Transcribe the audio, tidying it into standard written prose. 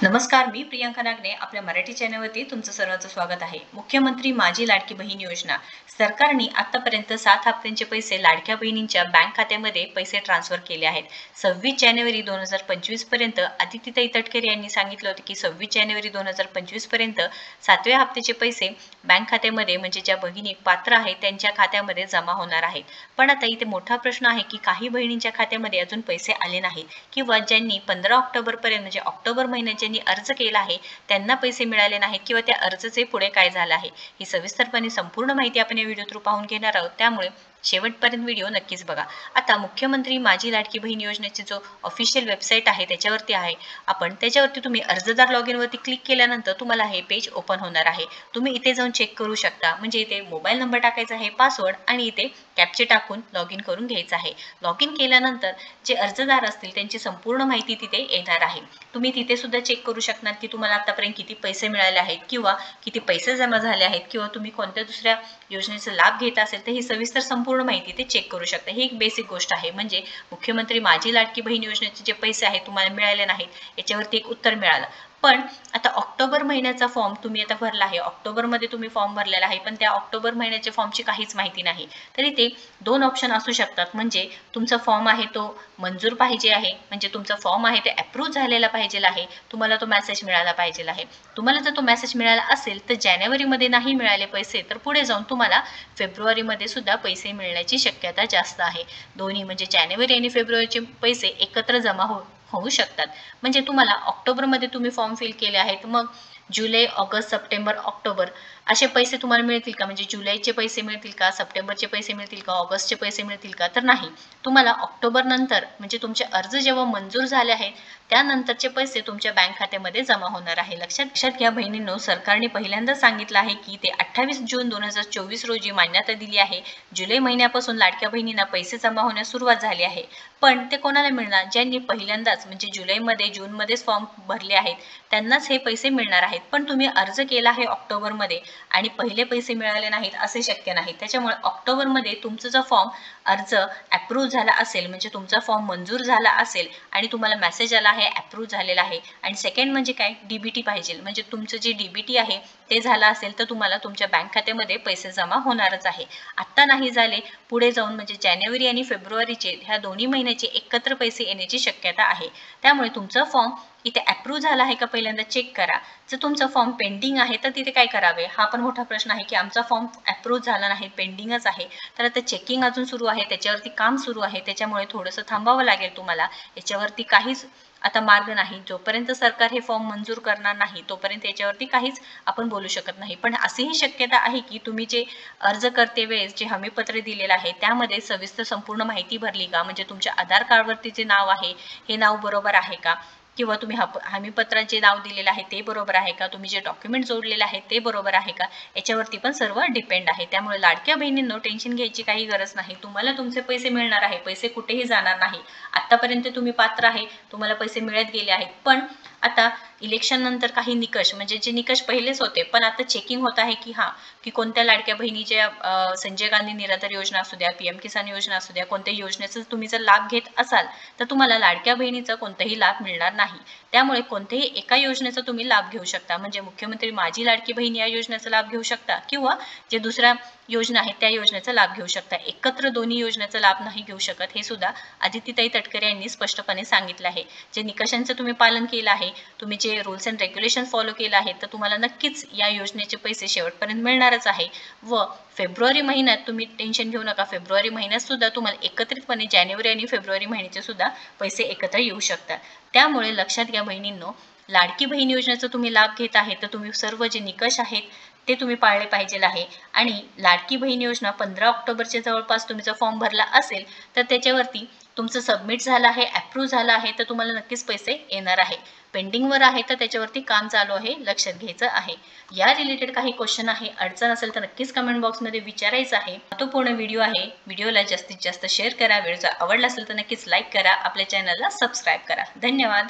नमस्कार, मी प्रियांका नागने आपल्या मराठी चॅनलवरती तुमचं सर्वांचं स्वागत आहे। मुख्यमंत्री माझी लाडकी बहीण योजना सरकारने आतापर्यंत 7 हप्त्यांचे पैसे लाडक्या बहिणींच्या बँक खात्यामध्ये पैसे ट्रान्सफर केले आहेत। 26 जानेवारी 2025 पर्यंत आदित्यताई तटकरे यांनी सांगितलं होतं की 26 जानेवारी 2025 पर्यंत 7व्या हप्त्याचे पैसे बँक खात्यामध्ये म्हणजे ज्या भगिनी पात्र आहेत त्यांच्या खात्यामध्ये जमा होणार आहेत। पण आता इथे मोठा प्रश्न आहे की काही बहिणींच्या खात्यामध्ये अजून पैसे आले नाहीत किंवा ज्यांनी 15 ऑक्टोबर पर्यंत म्हणजे ऑक्टोबर महिन्यात ज्यांनी अर्ज केला आहे त्यांना पैसे मिळाले नाहीत किंवा त्या अर्जाचे पुढे काय झालं आहे ही सविस्तरपणे संपूर्ण माहिती आपण या व्हिडिओ थ्रू पाहून घेणार आहोत। त्यामुळे शेवटपर्यंत व्हिडिओ नक्कीच बघा। आता मुख्यमंत्री माझी लाडकी बहीण योजनेची जो ऑफिशियल वेबसाईट आहे त्याच्यावरती आहे आपण त्याच्यावरती तुम्ही अर्जदार लॉग इन वरती क्लिक केल्यानंतर तुम्हाला हे पेज ओपन होणार आहे। तुम्ही इथे जाऊन चेक करू शकता म्हणजे इथे मोबाईल नंबर टाकायचा आहे, पासवर्ड आणि इथे कॅप्चा टाकून लॉग इन करून घ्यायचं आहे। लॉग इन केल्यानंतर जे अर्जदार असतील त्यांची संपूर्ण माहिती तिथे येणार आहे। तुम्ही तिथे सुद्धा चेक करू शकणार की तुम्हाला आतापर्यंत किती पैसे मिळाले आहेत किंवा किती पैसे जमा झाले आहेत किंवा तुम्ही कोणत्या दुसऱ्या योजनेचा लाभ घेत असेल तर ही सविस्तर संपूर्ण माहिती ते चेक करू शकता। ही एक बेसिक गोष्ट आहे म्हणजे मुख्यमंत्री माझी लाडकी बहीण योजनेचे जे पैसे आहेत तुम्हाला मिळाले नाहीत याच्यावरती एक उत्तर मिळालं। पण आता ऑक्टोबर महिन्याचा फॉर्म तुम्ही आता भरला आहे, ऑक्टोबर मध्ये तुम्ही फॉर्म भरलेला आहे पण त्या ऑक्टोबर महिन्याच्या फॉर्मची काहीच माहिती नाही तरी ते दोन ऑप्शन असू शकतात। म्हणजे तुमचा फॉर्म आहे तो मंजूर पाहिजे आहे म्हणजे तुमचा फॉर्म आहे ते अप्रूव्ह झालेला पाहिजे आहे, तुम्हाला तो मेसेज मिळाला पाहिजे आहे। तुम्हाला जर तो मेसेज मिळाला असेल तर जानेवारी मध्ये नाही मिळाले पैसे तर पुढे जाऊन तुम्हाला फेब्रुवारी मध्ये सुद्धा पैसे मिळण्याची शक्यता जास्त आहे। दोन्ही म्हणजे जानेवारी आणि फेब्रुवारीचे पैसे एकत्र जमा होऊ शकतात। म्हणजे तुम्हाला ऑक्टोबर मध्ये तुम्ही फॉर्म फिल केले आहेत मग जुलै, ऑगस्ट, सप्टेंबर, ऑक्टोबर असे पैसे तुम्हाला मिळतील का? म्हणजे जुलैचे पैसे मिळतील का, सप्टेंबरचे पैसे मिळतील का, ऑगस्टचे पैसे मिळतील का? तर नाही, तुम्हाला ऑक्टोबर नंतर म्हणजे तुमचे अर्ज जेव्हा मंजूर झाले आहेत त्यानंतरचे पैसे तुमच्या बँक खात्यामध्ये जमा होणार आहे। लक्षात घ्या बहिणींनो, सरकारने पहिल्यांदा सांगितलं आहे की ते 28 जून 2024 रोजी मान्यता दिली आहे। जुलै महिन्यापासून लाडक्या बहिणींना पैसे जमा होण्यास सुरुवात झाली आहे। पण ते कोणाला मिळणार? ज्यांनी पहिल्यांदाच म्हणजे जुलैमध्ये जूनमध्येच फॉर्म भरले आहेत त्यांनाच हे पैसे मिळणार आहेत। पण तुम्ही अर्ज केला आहे ऑक्टोबर मध्ये आणि पहिले पैसे मिळाले नाहीत असे शक्य नाही। त्याच्यामुळे ऑक्टोबर मध्ये तुमचा जो फॉर्म अर्ज अप्रूव्ह झाला असेल म्हणजे तुमचा फॉर्म मंजूर झाला असेल आणि तुम्हाला मेसेज आला आहे अप्रूव्ह झालेला आहे आणि सेकंड म्हणजे काय, डीबीटी पाहिजे म्हणजे तुमचं जे डीबीटी आहे ते झालं असेल तर तुम्हाला तुमच्या बँक खात्यामध्ये पैसे जमा होणारच आहे। आता नाही झाले पुढे जाऊन म्हणजे जानेवारी आणि फेब्रुवारीचे ह्या दोन्ही महिन्याचे एकत्र पैसे येण्याची शक्यता आहे। त्यामुळे तुमचा फॉर्म इथे अप्रूव्ह झाला आहे का पहिल्यांदा चेक करा। जर तुमचा फॉर्म पेंडिंग आहे तर तिथे काय करावे हा पण मोठा प्रश्न आहे की आमचा फॉर्म अप्रूव्ह झाला नाही, पेंडिंगच आहे, तर आता चेकिंग अजून सुरू आहे, त्याच्यावरती काम सुरू आहे, त्याच्यामुळे थोडंसं थांबावं लागेल तुम्हाला। याच्यावरती काहीच आता मार्ग नाही, जोपर्यंत सरकार हे फॉर्म मंजूर करणार नाही तोपर्यंत याच्यावरती काहीच आपण बोलू शकत नाही। पण अशीही शक्यता आहे की तुम्ही जे अर्ज करते वेळेस जे हमीपत्र दिलेलं आहे त्यामध्ये सविस्तर संपूर्ण माहिती भरली का, म्हणजे तुमच्या आधार कार्डवरती जे नाव आहे हे नाव बरोबर आहे का किंवा तुम्ही हमीपत्रात जे नाव दिलेलं आहे ते बरोबर आहे का, तुम्ही जे डॉक्युमेंट जोडलेले आहे ते बरोबर आहे का, याच्यावरती पण सर्व डिपेंड आहे। त्यामुळे लाडक्या बहिणींनो टेन्शन घ्यायची काही गरज नाही, तुम्हाला तुमचे पैसे मिळणार आहे, पैसे कुठेही जाणार नाही। आतापर्यंत तुम्ही पात्र आहे, तुम्हाला पैसे मिळत गेले आहेत। पण आता इलेक्शन नंतर काही निकष म्हणजे जे निकष पहिलेच होते पण आता चेकिंग होत आहे की कोणत्या लाडक्या बहिणीच्या संजय गांधी निराधार योजना असू द्या, पीएम किसान योजना असू द्या, कोणत्या योजनेचा तुम्ही जर लाभ घेत असाल तर तुम्हाला लाडक्या बहिणीचा कोणताही लाभ मिळणार नाही। त्यामुळे कोणत्याही एका योजनेचा तुम्ही लाभ घेऊ शकता म्हणजे मुख्यमंत्री माझी लाडकी बहीण या योजनेचा लाभ घेऊ शकता किंवा जे दुसऱ्या योजना आहेत त्या योजनेचा लाभ घेऊ शकता। एकत्र दोन्ही योजनेचा लाभ नाही घेऊ शकत हे सुद्धा आदित्यताई तटकरे यांनी स्पष्टपणे सांगितलं आहे। जे निकषांचं तुम्ही पालन केलं आहे, तुम्ही जे रूल्स अँड रेग्युलेशन फॉलो केलं आहे तर तुम्हाला नक्कीच या योजनेचे पैसे शेवटपर्यंत मिळणारच आहे। व फेब्रुवारी महिन्यात तुम्ही टेन्शन घेऊ नका, फेब्रुवारी महिन्यात सुद्धा तुम्हाला एकत्रितपणे जानेवारी आणि फेब्रुवारी महिन्याचे सुद्धा पैसे एकत्र येऊ शकतात। त्यामुळे लक्षात घ्या बहिणींनो, लाडकी बहीण योजनेचा तुम्ही लाभ घेत आहे तर तुम्ही सर्व जे निकष आहेत ते तुम्ही पाळले पाहिजे आहे। आणि लाडकी बहीण योजना 15 ऑक्टोबरच्या जवळपास तुमचा फॉर्म भरला असेल तर त्याच्यावरती तुमचं सबमिट झालं आहे, अप्रूव्ह झालं आहे तर तुम्हाला नक्कीच पैसे येणार आहे। पेंडिंगवर आहे तर त्याच्यावरती काम चालू आहे, लक्षात घ्यायचं आहे। या रिलेटेड काही क्वेश्चन आहे, अडचण असेल तर नक्कीच कमेंट बॉक्समध्ये विचारायचं आहे। महत्त्वपूर्ण व्हिडिओ आहे, व्हिडिओला जास्तीत जास्त शेअर करा, व्हिडिओ आवडला असेल तर नक्कीच लाईक करा, आपल्या चॅनलला सबस्क्राईब करा। धन्यवाद।